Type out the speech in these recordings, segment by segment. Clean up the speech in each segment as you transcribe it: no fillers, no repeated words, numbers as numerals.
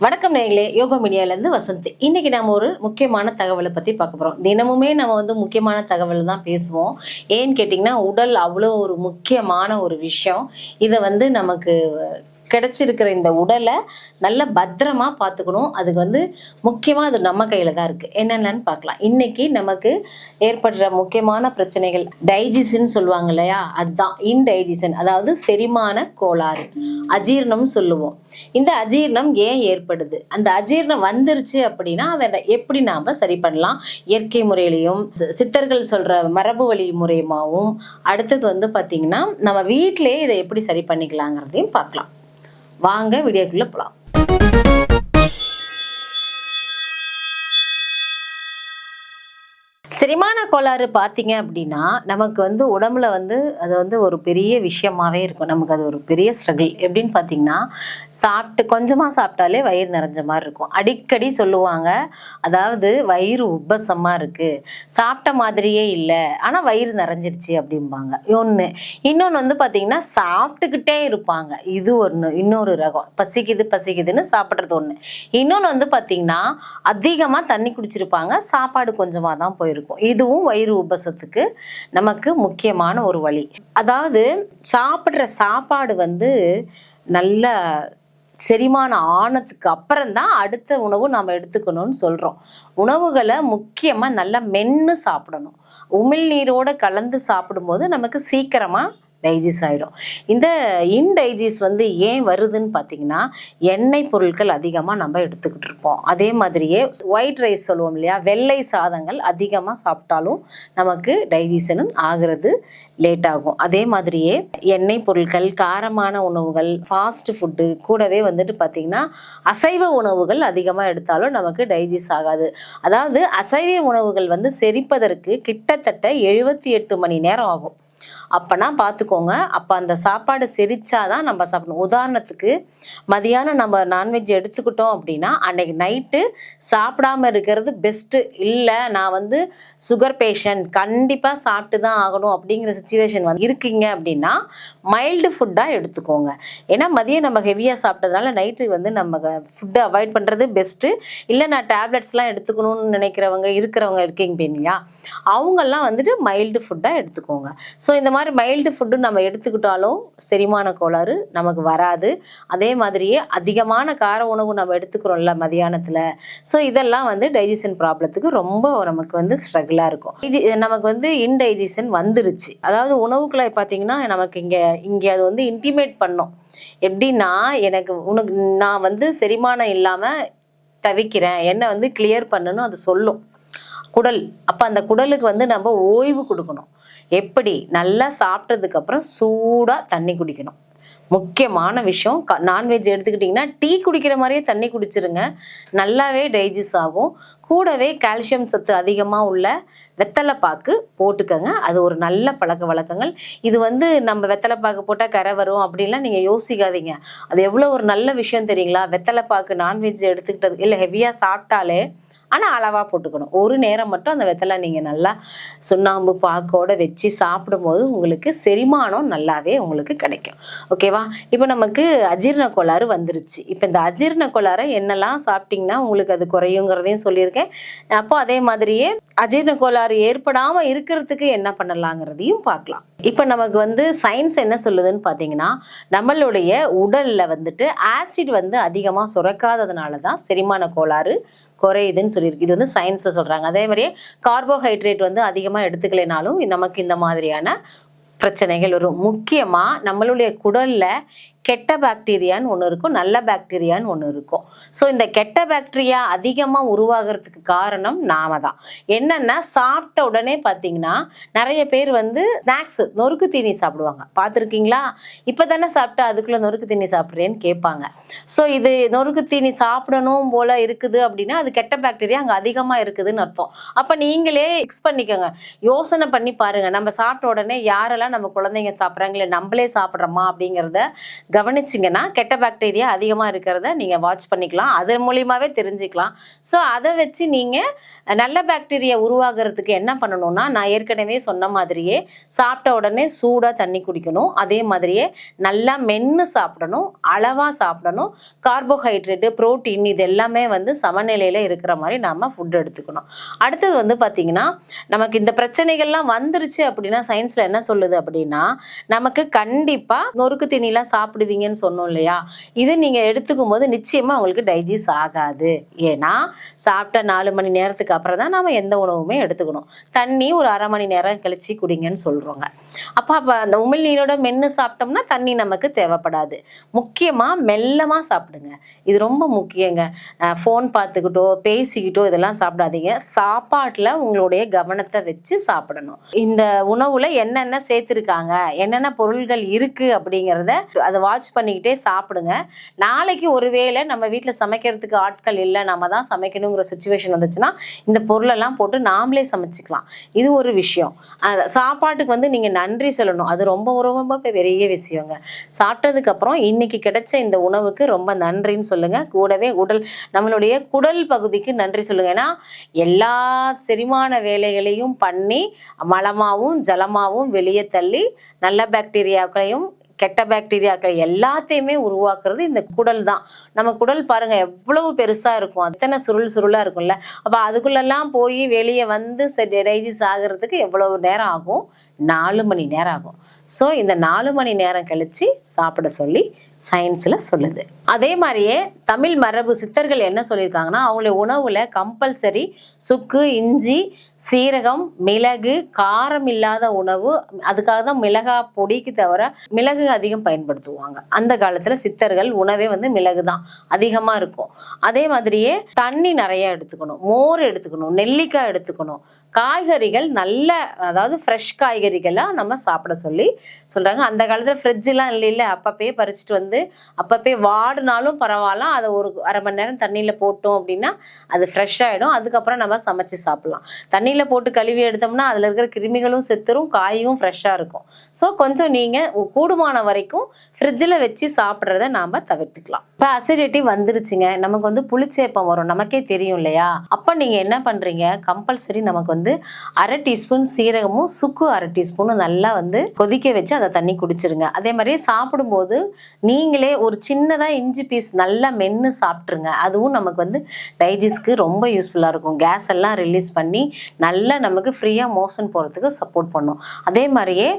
வணக்கம் நேயர்களே, யோகா மீடியாலேருந்து வசந்தி. இன்னைக்கு நம்ம ஒரு முக்கியமான தகவலை பற்றி பார்க்க போகிறோம். தினமுமே நம்ம முக்கியமான தகவல் தான் பேசுவோம். ஏன்னு கேட்டிங்கன்னா, உடல் அவ்வளோ ஒரு முக்கியமான ஒரு விஷயம். இதை நமக்கு கிடைச்சிருக்கிற இந்த உடலை நல்ல பத்திரமா பார்த்துக்கணும். அதுக்கு முக்கியமாக அது நம்ம கையில் தான் இருக்குது. என்னென்னு பார்க்கலாம். இன்னைக்கு நமக்கு ஏற்படுற முக்கியமான பிரச்சனைகள் டைஜஷன் சொல்லுவாங்க இல்லையா, அதுதான் இன்டைஜஷன். அதாவது செரிமான கோளாறு, அஜீரணம் சொல்லுவோம். இந்த அஜீரணம் ஏன் ஏற்படுது, அந்த அஜீரணம் வந்துருச்சு அப்படின்னா அதை எப்படி நாம் சரி பண்ணலாம்? இயற்கை முறையிலையும் சித்தர்கள் சொல்கிற மரபு வழி முறையுமாவும், அடுத்தது பார்த்திங்கன்னா நம்ம வீட்டிலேயே இதை எப்படி சரி பண்ணிக்கலாங்கிறதையும் பார்க்கலாம். வாங்க வீடியோக்குள்ள போலாம். செரிமான கோளாறு பார்த்தீங்க அப்படின்னா, நமக்கு உடம்புல அது ஒரு பெரிய விஷயமாவே இருக்கும். நமக்கு அது ஒரு பெரிய ஸ்ட்ரகிள். எப்படின்னு பார்த்தீங்கன்னா, கொஞ்சமாக சாப்பிட்டாலே வயிறு நிறைஞ்ச மாதிரி இருக்கும். அடிக்கடி சொல்லுவாங்க, அதாவது வயிறு உப்பசமாக இருக்குது, சாப்பிட்ட மாதிரியே இல்லை, ஆனால் வயிறு நிறைஞ்சிருச்சு அப்படிம்பாங்க. இன்னொன்று பார்த்தீங்கன்னா, சாப்பிட்டுக்கிட்டே இருப்பாங்க. இது இன்னொரு ரகம். பசிக்குதுன்னு சாப்பிட்றது ஒன்று. இன்னொன்று பார்த்தீங்கன்னா, அதிகமாக தண்ணி குடிச்சிருப்பாங்க, சாப்பாடு கொஞ்சமாக தான் போயிருக்கும். இதுவும் வயிறு உபசத்துக்கு நமக்கு முக்கியமான ஒரு வழி. அதாவது சாப்பிட்ற சாப்பாடு நல்ல செரிமானம் ஆனதுக்கு அப்புறம் தான் அடுத்த உணவு நம்ம எடுத்துக்கணும்னு சொல்றோம். உணவுகளை முக்கியமா நல்லா மென்று சாப்பிடணும். உமிழ்நீரோட கலந்து சாப்பிடும்போது நமக்கு சீக்கிரமா டைஜஸ்ட் ஆகிடும். இந்த இன்டைஜஸ் ஏன் வருதுன்னு பார்த்தீங்கன்னா, எண்ணெய் பொருட்கள் அதிகமாக நம்ம எடுத்துக்கிட்டு இருப்போம். அதே மாதிரியே ஒயிட் ரைஸ் சொல்லுவோம் இல்லையா, வெள்ளை சாதங்கள் அதிகமாக சாப்பிட்டாலும் நமக்கு டைஜஷன் ஆகிறது லேட் ஆகும். அதே மாதிரியே எண்ணெய் பொருட்கள், காரமான உணவுகள், ஃபாஸ்ட் ஃபுட்டு கூடவே பார்த்தீங்கன்னா அசைவ உணவுகள் அதிகமாக எடுத்தாலும் நமக்கு டைஜஸ்ட் ஆகாது. அதாவது அசைவ உணவுகள் செரிப்பதற்கு கிட்டத்தட்ட 78 மணி நேரம் ஆகும். அப்பனா பார்த்துக்கோங்க. அப்போ அந்த சாப்பாடு செரிச்சாதான் நம்ம சாப்பிடணும். உதாரணத்துக்கு மதியானம் நம்ம நான்வெஜ் எடுத்துக்கிட்டோம் அப்படின்னா, அன்னைக்கு நைட்டு சாப்பிடாம இருக்கிறது பெஸ்ட்டு. இல்லை நான் சுகர் பேஷண்ட், கண்டிப்பாக சாப்பிட்டு தான் ஆகணும் அப்படிங்கிற சுச்சுவேஷன் இருக்கீங்க அப்படின்னா மைல்டு ஃபுட்டாக எடுத்துக்கோங்க. ஏன்னா மதியம் நம்ம ஹெவியாக சாப்பிட்டதுனால நைட்டு நம்ம ஃபுட்டை அவாய்ட் பண்ணுறது பெஸ்ட்டு. இல்லை நான் டேப்லெட்ஸ்லாம் எடுத்துக்கணும்னு இருக்கிறவங்க இருக்கீங்க இல்லையா, அவங்கெல்லாம் மைல்டு ஃபுட்டாக எடுத்துக்கோங்க. ஸோ இந்த மாதிரி மைல்டு ஃபுட்டு நம்ம எடுத்துக்கிட்டாலும் செரிமான கோளாறு நமக்கு வராது. அதே மாதிரியே அதிகமான கார உணவு நம்ம எடுத்துக்கிறோம்ல மதியானத்தில், ஸோ இதெல்லாம் டைஜஷன் ப்ராப்ளத்துக்கு ரொம்ப நமக்கு ஸ்ட்ரகிளாக இருக்கும். நமக்கு இன்டைஜஷன் வந்துருச்சு. அதாவது உணவுக்குள்ள பார்த்தீங்கன்னா நமக்கு இங்கே அது இன்டிமேட் பண்ணோம். எப்படின்னா, நான் செரிமானம் இல்லாமல் தவிக்கிறேன், என்னை கிளியர் பண்ணணும் அது சொல்லும் குடல். அப்போ அந்த குடலுக்கு நம்ம ஓய்வு கொடுக்கணும். எப்படி? நல்லா சாப்பிட்டதுக்கப்புறம் சூடாக தண்ணி குடிக்கணும். முக்கியமான விஷயம். நான்வெஜ் எடுத்துக்கிட்டிங்கன்னா டீ குடிக்கிற மாதிரியே தண்ணி குடிச்சிருங்க, நல்லாவே டைஜஸ்ட் ஆகும். கூடவே கால்சியம் சத்து அதிகமாக உள்ள வெத்தலைப்பாக்கு போட்டுக்கங்க. அது ஒரு நல்ல பழக்க வழக்கங்கள். இது நம்ம வெத்தலைப்பாக்கு போட்டால் கரை வரும் அப்படின்லாம் நீங்கள் யோசிக்காதீங்க. அது எவ்வளோ ஒரு நல்ல விஷயம் தெரியுங்களா? வெத்தலைப்பாக்கு நான்வெஜ் எடுத்துக்கிட்டது இல்லை, ஹெவியாக சாப்பிட்டாலே ஆனால் அளவாக போட்டுக்கணும். ஒரு நேரம் மட்டும் அந்த வெத்தலை நீங்கள் நல்லா சுண்ணாம்பு பாக்கோடு வச்சு சாப்பிடும்போது உங்களுக்கு செரிமானம் நல்லாவே உங்களுக்கு கிடைக்கும். ஓகேவா? இப்போ நமக்கு அஜீரண கோளாறு வந்துருச்சு. இப்போ இந்த அஜீரண கோளாறை என்னெல்லாம் சாப்பிட்டிங்கன்னா உங்களுக்கு அது குறையுங்கிறதையும் சொல்லியிருக்கேன். அப்போ அதே மாதிரியே அஜீரண கோளாறு ஏற்படாமல் இருக்கிறதுக்கு என்ன பண்ணலாங்கிறதையும் பார்க்கலாம். இப்போ நமக்கு சயின்ஸ் என்ன சொல்லுதுன்னு பார்த்தீங்கன்னா, நம்மளுடைய உடலில் ஆசிட் அதிகமாக சுரக்காததுனால தான் செரிமான கோளாறு குறையுதுன்னு சொல்லியிருக்கு. இது சயின்ஸில் சொல்கிறாங்க. அதே மாதிரியே கார்போஹைட்ரேட் அதிகமாக எடுத்துக்கலைனாலும் நமக்கு இந்த மாதிரியான பிரச்சனைகள் வரும். முக்கியமாக நம்மளுடைய குடலில் கெட்ட பாக்டீரியான்னு ஒன்று இருக்கும், நல்ல பாக்டீரியான்னு ஒன்று இருக்கும். ஸோ இந்த கெட்ட பாக்டீரியா அதிகமாக உருவாகிறதுக்கு காரணம் நாம தான். என்னென்னா, சாப்பிட்ட உடனே பார்த்தீங்கன்னா நிறைய பேர் ஸ்நாக்ஸு நொறுக்கு தீனி சாப்பிடுவாங்க. பார்த்துருக்கீங்களா? இப்போ தானே சாப்பிட்டா அதுக்குள்ளே நொறுக்கு தீனி சாப்பிட்றேன்னு கேட்பாங்க. ஸோ இது நொறுக்கு தீனி சாப்பிடணும் போல் இருக்குது அப்படின்னா அது கெட்ட பாக்டீரியா அங்கே அதிகமாக இருக்குதுன்னு அர்த்தம். அப்போ நீங்களே ஃபிக்ஸ் பண்ணிக்கோங்க, யோசனை பண்ணி பாருங்கள். நம்ம சாப்பிட்ட உடனே யாரெல்லாம் நம்ம குழந்தைங்க சாப்பிட்றாங்க, இல்லை நம்மளே சாப்பிட்றோமா அப்படிங்கிறத கவனிச்சிங்கன்னா கெட்ட பாக்டீரியா அதிகமாக இருக்கிறத நீங்கள் வாட்ச் பண்ணிக்கலாம், அது மூலியமாகவே தெரிஞ்சுக்கலாம். ஸோ அதை வச்சு நீங்கள் நல்ல பாக்டீரியா உருவாகிறதுக்கு என்ன பண்ணணும்னா, நான் ஏற்கனவே சொன்ன மாதிரியே சாப்பிட்ட உடனே சூடாக தண்ணி குடிக்கணும், அதே மாதிரியே நல்லா மென்று சாப்பிடணும், அளவாக சாப்பிடணும், கார்போஹைட்ரேட்டு புரோட்டீன் இது எல்லாமே வந்து சமநிலையில் இருக்கிற மாதிரி நாம் ஃபுட் எடுத்துக்கணும். அடுத்தது வந்து பார்த்திங்கன்னா, நமக்கு இந்த பிரச்சனைகள்லாம் வந்துருச்சு அப்படின்னா சயின்ஸில் என்ன சொல்லுது அப்படின்னா, நமக்கு கண்டிப்பாக நொறுக்கு தீனிலாம் சாப்பிடுவீங்கன்னு சொன்னோம் இல்லையா, இது நீங்கள் எடுத்துக்கும் போது நிச்சயமாக உங்களுக்கு டைஜஸ்ட் ஆகாது. ஏன்னா சாப்பிட்ட 4 மணி நேரத்துக்கு அப்புறம் தான் நாம் எந்த உணவுமே எடுத்துக்கணும். தண்ணி ஒரு அரை மணி நேரம் கழிச்சு குடிங்கன்னு சொல்கிறோங்க. அப்போ அந்த உமிழ்நீரோட மென்று சாப்பிட்டோம்னா தண்ணி நமக்கு தேவைப்படாது. முக்கியமாக மெல்லமாக சாப்பிடுங்க, இது ரொம்ப முக்கியங்க. ஃபோன் பார்த்துக்கிட்டோ பேசிக்கிட்டோ இதெல்லாம் சாப்பிடாதீங்க. சாப்பாட்டில் உங்களுடைய கவனத்தை வச்சு சாப்பிடணும். இந்த உணவில் என்னென்ன சேர்த்துருக்காங்க, என்னென்ன பொருள்கள் இருக்குது அப்படிங்கிறத அதை வாட்ச் பண்ணிக்கிட்டே சாப்பிடுங்க. நாளைக்கு ஒருவேளை நம்ம வீட்டில் சமைக்கிறதுக்கு ஆட்கள் இல்லை, நம்ம தான் சமைக்கணுங்கிற சுச்சுவேஷன் வந்துச்சுன்னா இந்த பொருளெல்லாம் போட்டு நாமளே சமைச்சிக்கலாம். இது ஒரு விஷயம். சாப்பாட்டுக்கு வந்து நீங்கள் நன்றி சொல்லணும், அது ரொம்ப ரொம்ப பெரிய விஷயங்க. சாப்பிட்டதுக்கப்புறம் இன்னைக்கு கிடைச்ச இந்த உணவுக்கு ரொம்ப நன்றின்னு சொல்லுங்கள். கூடவே நம்மளுடைய குடல் பகுதிக்கு நன்றி சொல்லுங்கள். ஏன்னா எல்லா செரிமான வேலைகளையும் பண்ணி மலமாகவும் ஜலமாகவும் வெளியே தள்ளி நல்ல பாக்டீரியாக்களையும் கெட்ட பாக்டீரியாக்கள் எல்லாத்தையுமே உருவாக்குறது இந்த குடல் தான். நம்ம குடல் பாருங்க எவ்வளவு பெருசா இருக்கும், அத்தனை சுருளா இருக்கும்ல. அப்ப அதுக்குள்ளெல்லாம் போய் வெளியே வந்து டைஜஸ்ட் ஆகிறதுக்கு எவ்வளவு நேரம் ஆகும்? 4 மணி நேரம் ஆகும். ஸோ இந்த 4 மணி நேரம் கழிச்சு சாப்பிட சொல்லி சயின்ஸில் சொல்லுது. அதே மாதிரியே தமிழ் மரபு சித்தர்கள் என்ன சொல்லியிருக்காங்கன்னா, அவங்களுடைய உணவுல கம்பல்சரி சுக்கு, இஞ்சி, சீரகம், மிளகு, காரம் இல்லாத உணவு. அதுக்காக தான் மிளகா பொடிக்கு தவிர மிளகு அதிகம் பயன்படுத்துவாங்க. அந்த காலத்துல சித்தர்கள் உணவே வந்து மிளகு தான் அதிகமா இருக்கும். அதே மாதிரியே தண்ணி நிறைய எடுத்துக்கணும், மோர் எடுத்துக்கணும், நெல்லிக்காய் எடுத்துக்கணும், காய்கறிகள் நல்ல, அதாவது ஃப்ரெஷ் காய்கறிகளா நம்ம சாப்பிட சொல்லி சொல்றாங்க. அந்த காலத்துல ஃப்ரிட்ஜ் எல்லாம் இல்லை, அப்பப்பே பறிச்சுட்டு வந்து அப்பப்பே வாடினாலும் பரவாயில்ல, அதை ஒரு அரை மணி நேரம் தண்ணியில போட்டோம் அப்படின்னா அது ஃப்ரெஷ் ஆயிடும். அதுக்கப்புறம் நம்ம சமைச்சு சாப்பிடலாம். தண்ணியில போட்டு கழுவி எடுத்தோம்னா அதுல இருக்கிற கிருமிகளும் செத்துரும், காயும் ஃப்ரெஷ்ஷா இருக்கும். ஸோ கொஞ்சம் நீங்க கூடுமான வரைக்கும் ஃப்ரிட்ஜில் வச்சு சாப்பிட்றத நாம தவிர்த்துக்கலாம். இப்போ அசிடிட்டி வந்துருச்சுங்க, நமக்கு வந்து புளிச்சேப்பம் வரும், நமக்கே தெரியும் இல்லையா. அப்போ நீங்க என்ன பண்றீங்க, கம்பல்சரி நமக்கு வந்து அரை டீஸ்பூன் சீரகமும் சுக்கு அரை டீஸ்பூனும் நல்லா வந்து கொதிக்க வச்சு அதை தண்ணி குடிச்சிருங்க. அதே மாதிரி சாப்பிடும்போது நீங்களே ஒரு சின்னதா இஞ்சி பீஸ் நல்லா மென்று சாப்பிட்ருங்க. அதுவும் நமக்கு வந்து டைஜஸ்ட்க்கு ரொம்ப யூஸ்ஃபுல்லா இருக்கும். கேஸ் எல்லாம் ரிலீஸ் பண்ணி நல்லா நமக்கு ஃப்ரீயா மோஷன் போறதுக்கு சப்போர்ட் பண்ணும். அதே மாதிரியே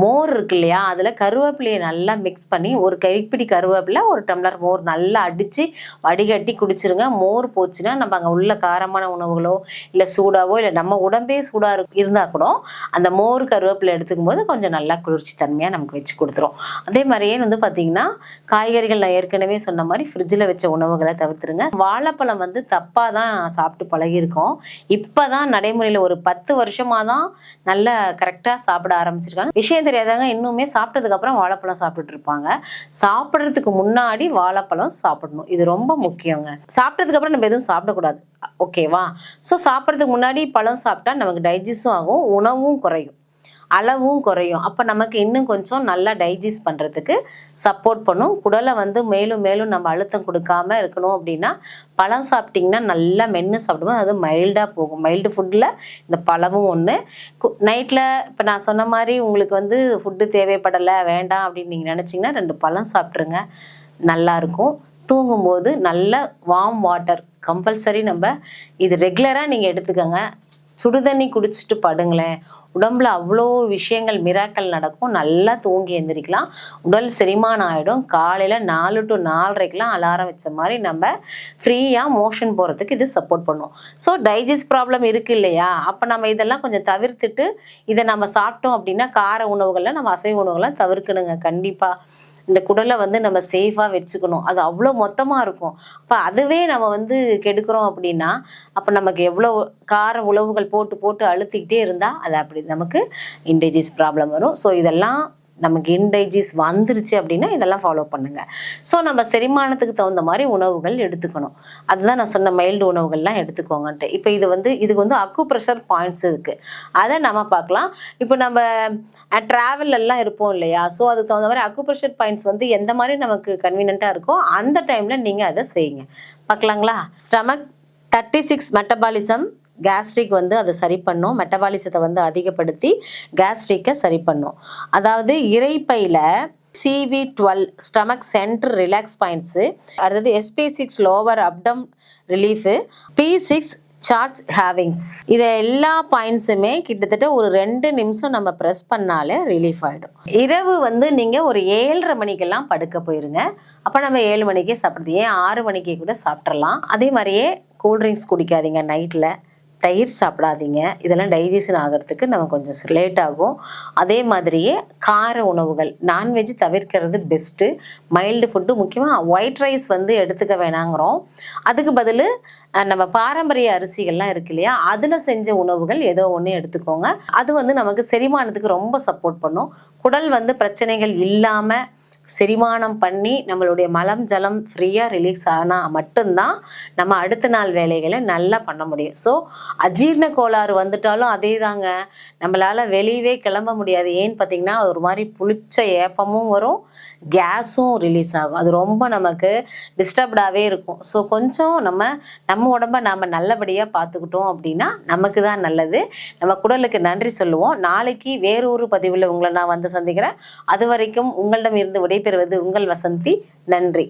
மோர் இருக்கு இல்லையா, அதில் கருவேப்பிலையை நல்லா மிக்ஸ் பண்ணி ஒரு கைப்பிடி கருவேப்பிலை, ஒரு டம்ளர் மோர் நல்லா அடித்து வடிகட்டி குடிச்சிருங்க. மோர் போச்சுன்னா நம்ம அங்கே உள்ள காரமான உணவுகளோ இல்லை சூடாவோ இல்லை நம்ம உடம்பே சூடாக இருந்தால் கூட அந்த மோர் கருவேப்பிலை எடுத்துக்கும் போது கொஞ்சம் நல்லா குளிர்ச்சி தன்மையாக நமக்கு வச்சு கொடுத்துரும். அதே மாதிரியே வந்து பார்த்திங்கன்னா காய்கறிகள் நான் ஏற்கனவே சொன்ன மாதிரி ஃப்ரிட்ஜில் வச்ச உணவுகளை தவிர்த்துருங்க. வாழைப்பழம் வந்து தப்பாக தான் சாப்பிட்டு பழகியிருக்கோம். இப்போ தான் நடைமுறையில் ஒரு 10 வருஷமாக தான் நல்லா கரெக்டாக சாப்பிட ஆரம்பிச்சிருக்காங்க. விஷயம் தெரியாதவங்க இன்னுமே சாப்பிட்டதுக்கு அப்புறம் வாழைப்பழம் சாப்பிட்டுட்டு இருப்பாங்க. சாப்பிட்றதுக்கு முன்னாடி வாழைப்பழம் சாப்பிடணும், இது ரொம்ப முக்கியங்க. சாப்பிட்டதுக்கு அப்புறம் நம்ம எதுவும் சாப்பிடக்கூடாது, ஓகேவா. ஸோ சாப்பிட்றதுக்கு முன்னாடி பழம் சாப்பிட்டா நமக்கு டைஜஸ்டும் ஆகும், உணவும் குறையும், அளவும் குறையும். அப்போ நமக்கு இன்னும் கொஞ்சம் நல்லா டைஜஸ்ட் பண்ணுறதுக்கு சப்போர்ட் பண்ணும். குடலை வந்து மேலும் மேலும் நம்ம அழுத்தம் கொடுக்காம இருக்கணும் அப்படின்னா பழம் சாப்பிட்டிங்கன்னா நல்லா மென்று சாப்பிடுவோம், அது மைல்டாக போகும். மைல்டு ஃபுட்டில் இந்த பழமும் ஒன்று. நைட்டில் இப்போ நான் சொன்ன மாதிரி உங்களுக்கு வந்து ஃபுட்டு தேவைப்படலை வேண்டாம் அப்படின்னு நீங்கள் நினச்சிங்கன்னா 2 பழம் சாப்பிட்ருங்க, நல்லாயிருக்கும். தூங்கும்போது நல்ல வார்ம் வாட்டர் கம்பல்சரி, நம்ம இது ரெகுலராக நீங்கள் எடுத்துக்கோங்க. சுடுதண்ணி குடிச்சிட்டு படுங்களேன், உடம்புல அவ்வளோ விஷயங்கள் மிராக்கள் நடக்கும். நல்லா தூங்கி எழுந்திரிக்கலாம், உடல் செரிமானம் ஆகிடும். காலையில் 4 to 4:30க்கெலாம் அலாரம் வச்ச மாதிரி நம்ம ஃப்ரீயாக மோஷன் போகிறதுக்கு இது சப்போர்ட் பண்ணும். ஸோ டைஜஸ்ட் ப்ராப்ளம் இருக்குது இல்லையா, அப்போ நம்ம இதெல்லாம் கொஞ்சம் தவிர்த்துட்டு இதை நம்ம சாப்பிட்டோம் அப்படின்னா கார உணவுகளில் நம்ம அசைவ உணவுகள்லாம் தவிர்க்கணுங்க. கண்டிப்பாக இந்த குடலை வந்து நம்ம சேஃபாக வச்சுக்கணும், அது அவ்வளோ மொத்தமாக இருக்கும். அப்போ அதுவே நம்ம வந்து கெடுக்கிறோம் அப்படின்னா அப்போ நமக்கு எவ்வளோ கார உணவுகள் போட்டு போட்டு அழுத்திக்கிட்டே இருந்தால் அது அப்படி நமக்கு இன்டைஜஸ்ட் ப்ராப்ளம் வரும். ஸோ இதெல்லாம் நமக்கு இன்டைஜிஸ் வந்துருச்சு அப்படின்னா இதெல்லாம் ஃபாலோ பண்ணுங்கள். ஸோ நம்ம செரிமானத்துக்கு தகுந்த மாதிரி உணவுகள் எடுத்துக்கணும். அதுதான் நான் சொன்ன மைல்டு உணவுகள்லாம் எடுத்துக்கோங்கன்ட்டு. இப்போ இதுக்கு வந்து அக்குப்ரெஷர் பாயிண்ட்ஸ் இருக்குது, அதை நம்ம பார்க்கலாம். இப்போ நம்ம ட்ராவல்லாம் இருப்போம் இல்லையா, ஸோ அதுக்கு தகுந்த மாதிரி அக்குப்ரெஷர் பாயிண்ட்ஸ் வந்து எந்த மாதிரி நமக்கு கன்வீனியண்ட்டாக இருக்கோ அந்த டைமில் நீங்கள் அதை செய்யுங்க. பார்க்கலாங்களா? ஸ்டமக் 36 மெட்டபாலிசம், கேஸ்ட்ரிக் வந்து அதை சரி பண்ணும். மெட்டபாலிசத்தை வந்து அதிகப்படுத்தி கேஸ்ட்ரிக்கை சரி பண்ணும். அதாவது இரைப்பையில் CV12 stomach center relax points, அடுத்தது SP6 lower abdomen relief, P6 சார்ட்ஸ் ஹேவிங்ஸ். இதை எல்லா பாயிண்ட்ஸுமே கிட்டத்தட்ட ஒரு 2 நிமிஷம் நம்ம ப்ரெஸ் பண்ணாலே ரிலீஃப் ஆகிடும். இரவு வந்து நீங்கள் ஒரு 7:30 மணிக்கெல்லாம் படுக்க போயிருங்க. அப்போ நம்ம 7 மணிக்கே சாப்பிட்றது, ஏன் 6 மணிக்கே கூட சாப்பிட்றலாம். அதே மாதிரியே கூல்ட்ரிங்க்ஸ் குடிக்காதீங்க, நைட்டில் தயிர் சாப்பிடாதீங்க. இதெல்லாம் டைஜஷன் ஆகிறதுக்கு நம்ம கொஞ்சம் லேட் ஆகும். அதே மாதிரியே கார உணவுகள், நான்வெஜ் தவிர்க்கிறது பெஸ்ட்டு. மைல்டு ஃபுட்டு, முக்கியமாக ஒயிட் ரைஸ் வந்து எடுத்துக்க வேணாங்கிறோம். அதுக்கு பதில் நம்ம பாரம்பரிய அரிசிகள்லாம் இருக்கு இல்லையா, அதில் செஞ்ச உணவுகள் ஏதோ ஒன்று எடுத்துக்கோங்க. அது வந்து நமக்கு செரிமானத்துக்கு ரொம்ப சப்போர்ட் பண்ணும். குடல் வந்து பிரச்சனைகள் இல்லாமல் செரிமானம் பண்ணி நம்மளுடைய மலம் ஜலம் ஃப்ரீயாக ரிலீஸ் ஆனால் மட்டும்தான் நம்ம அடுத்த நாள் வேலைகளை நல்லா பண்ண முடியும். ஸோ அஜீரண கோளாறு வந்துட்டாலும் அதே தாங்க, நம்மளால் வெளியவே கிளம்ப முடியாது. ஏன்னு பார்த்திங்கன்னா ஒரு மாதிரி புளிச்ச ஏப்பமும் வரும், கேஸும் ரிலீஸ் ஆகும். அது ரொம்ப நமக்கு டிஸ்டர்ப்டாகவே இருக்கும். ஸோ கொஞ்சம் நம்ம உடம்ப நாம் நல்லபடியாக பார்த்துக்கிட்டோம் அப்படின்னா நமக்கு தான் நல்லது. நம்ம குடலுக்கு நன்றி சொல்லுவோம். நாளைக்கு வேறொரு பதிவில் உங்களை நான் வந்து சந்திக்கிறேன். அது வரைக்கும் உங்களிடம் இருந்து விடைபெறுவது உங்கள் வசந்தி. நன்றி.